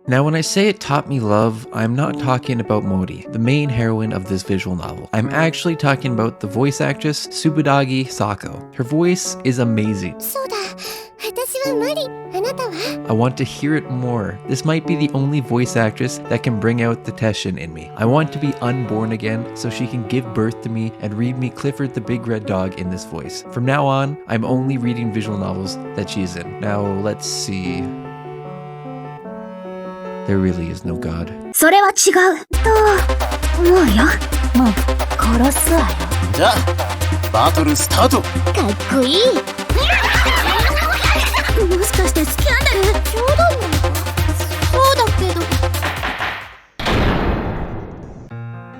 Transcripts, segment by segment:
Now when I say it taught me love, I'm not talking about Mori, the main heroine of this visual novel. I'm actually talking about the voice actress Subudagi Sako. Her voice is amazing. I want to hear it more. This might be the only voice actress that can bring out the Teshin in me. I want to be unborn again so she can give birth to me and read me Clifford the Big Red Dog in this voice. From now on, I'm only reading visual novels that she's in. Now let's see. There really is no God. それは違うと思うよ。もう殺すわよ。じゃあバトルスタート。かっこいい。もしかしてスキャンダル？冗談なの？そうだけど。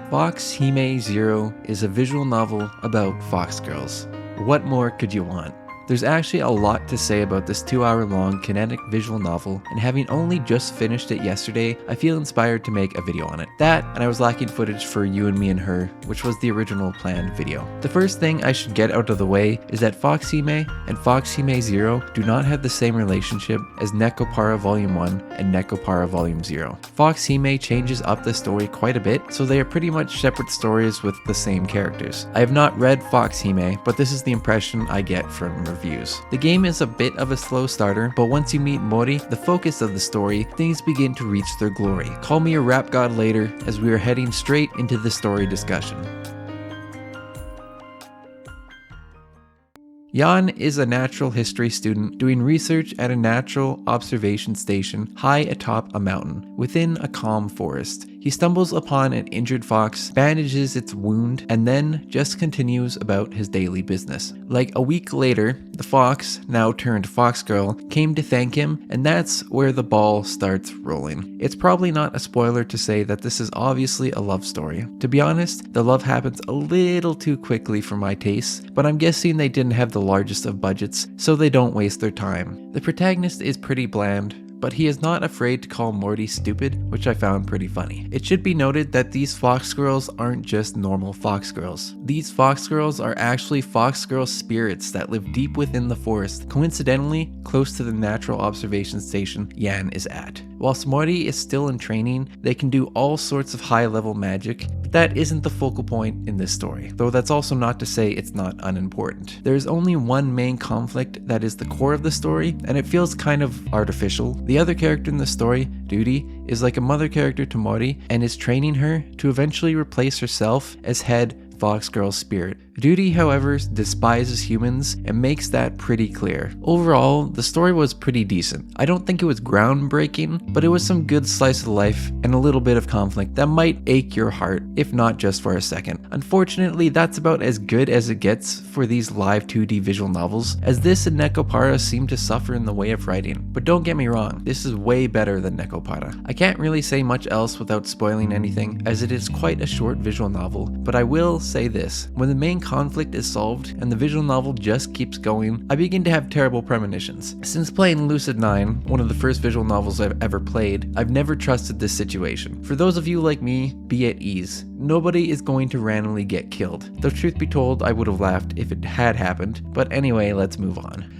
Fox Hime Zero is a visual novel about fox girls. What more could you want? There's actually a lot to say about this 2-hour-long kinetic visual novel, and having only just finished it yesterday, I feel inspired to make a video on it. That, and I was lacking footage for You and Me and Her, which was the original planned video. The first thing I should get out of the way is that Fox Hime and Fox Hime Zero do not have the same relationship as Nekopara Volume 1 and Nekopara Volume 0. Fox Hime changes up the story quite a bit, so they are pretty much separate stories with the same characters. I have not read Fox Hime, but this is the impression I get from reviews. The game is a bit of a slow starter, but once you meet Mori, the focus of the story, things begin to reach their glory. Call me a rap god later, as we are heading straight into the story discussion. Jan is a natural history student doing research at a natural observation station high atop a mountain within a calm forest. He stumbles upon an injured fox, bandages its wound, and then just continues about his daily business. Like a week later, the fox, now turned fox girl, came to thank him, and that's where the ball starts rolling. It's probably not a spoiler to say that this is obviously a love story. To be honest, the love happens a little too quickly for my taste, but I'm guessing they didn't have the largest of budgets, so they don't waste their time. The protagonist is pretty bland, but he is not afraid to call Morty stupid, which I found pretty funny. It should be noted that these fox girls aren't just normal fox girls. These fox girls are actually fox girl spirits that live deep within the forest, coincidentally close to the natural observation station Yan is at. Whilst Morty is still in training, they can do all sorts of high-level magic, but that isn't the focal point in this story, though that's also not to say it's not unimportant. There is only one main conflict that is the core of the story, and it feels kind of artificial. The other character in the story, Duty, is like a mother character to Mori and is training her to eventually replace herself as head fox girl spirit. Duty, however, despises humans and makes that pretty clear. Overall, the story was pretty decent. I don't think it was groundbreaking, but it was some good slice of life and a little bit of conflict that might ache your heart, if not just for a second. Unfortunately, that's about as good as it gets for these live 2D visual novels, as this and Nekopara seem to suffer in the way of writing. But don't get me wrong, this is way better than Nekopara. I can't really say much else without spoiling anything, as it is quite a short visual novel, but I will say this: when the main conflict is solved and the visual novel just keeps going, I begin to have terrible premonitions. Since playing Lucid 9, one of the first visual novels I've ever played, I've never trusted this situation. For those of you like me, be at ease. Nobody is going to randomly get killed. Though truth be told, I would have laughed if it had happened. But anyway, let's move on.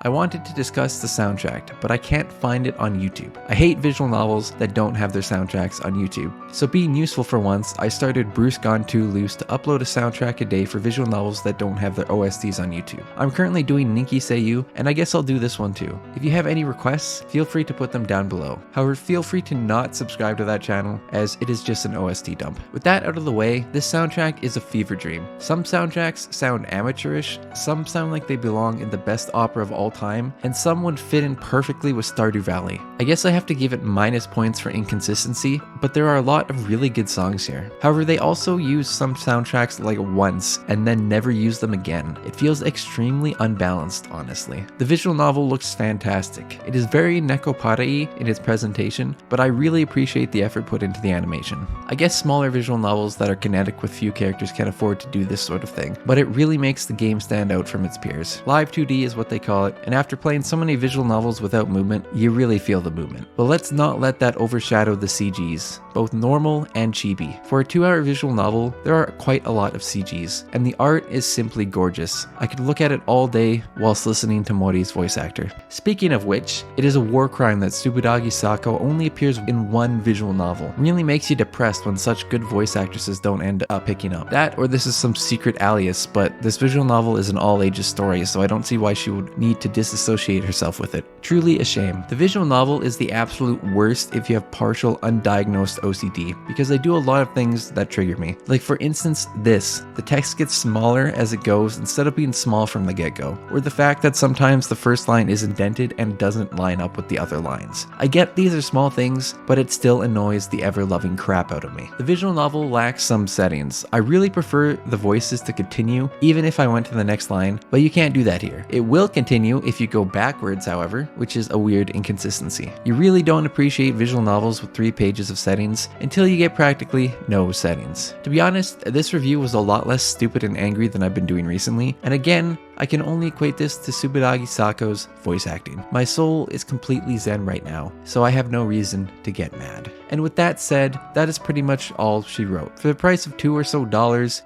I wanted to discuss the soundtrack, but I can't find it on YouTube. I hate visual novels that don't have their soundtracks on YouTube. So being useful for once, I started BruceGoneLoose to upload a soundtrack a day for visual novels that don't have their OSTs on YouTube. I'm currently doing Ninki Seiyu, and I guess I'll do this one too. If you have any requests, feel free to put them down below. However, feel free to not subscribe to that channel, as it is just an OST dump. With that out of the way, this soundtrack is a fever dream. Some soundtracks sound amateurish, some sound like they belong in the best opera of all time, and some would fit in perfectly with Stardew Valley. I guess I have to give it minus points for inconsistency, but there are a lot of really good songs here. However, they also use some soundtracks like once and then never use them again. It feels extremely unbalanced, honestly. The visual novel looks fantastic. It is very Nekopara-y in its presentation, but I really appreciate the effort put into the animation. I guess smaller visual novels that are kinetic with few characters can afford to do this sort of thing, but it really makes the game stand out from its peers. Live 2D is what they call it, and after playing so many visual novels without movement, you really feel the movement. But let's not let that overshadow the CGs, both normal and chibi. For a 2-hour visual novel, there are quite a lot of CGs, and the art is simply gorgeous. I could look at it all day whilst listening to Mori's voice actor. Speaking of which, it is a war crime that Tsubadagi Sako only appears in one visual novel. It really makes you depressed when such good voice actresses don't end up picking up. That, or this is some secret alias, but this visual novel is an all-ages story, so I don't see why she would need to disassociate herself with it. Truly a shame. The visual novel is the absolute worst if you have partial undiagnosed OCD, because they do a lot of things that trigger me. Like for instance this, the text gets smaller as it goes instead of being small from the get-go, or the fact that sometimes the first line is indented and doesn't line up with the other lines. I get these are small things, but it still annoys the ever-loving crap out of me. The visual novel lacks some settings. I really prefer the voices to continue even if I went to the next line, but you can't do that here. It will continue if you go backwards, however, which is a weird inconsistency. You really don't appreciate visual novels with 3 pages of settings until you get practically no settings. To be honest, this review was a lot less stupid and angry than I've been doing recently, and again, I can only equate this to Tsubadagi Sako's voice acting. My soul is completely zen right now, so I have no reason to get mad. And with that said, that is pretty much all she wrote. For the price of $2 or so,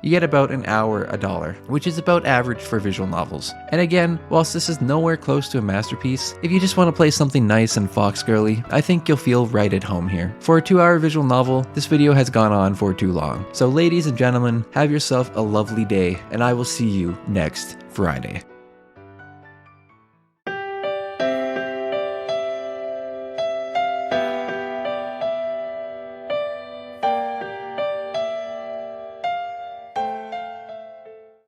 you get about an hour $1, which is about average for visual novels. And again, whilst this is nowhere close to a masterpiece, if you just want to play something nice and fox girly, I think you'll feel right at home here. For a 2-hour visual novel, this video has gone on for too long. So ladies and gentlemen, have yourself a lovely day, and I will see you next Friday.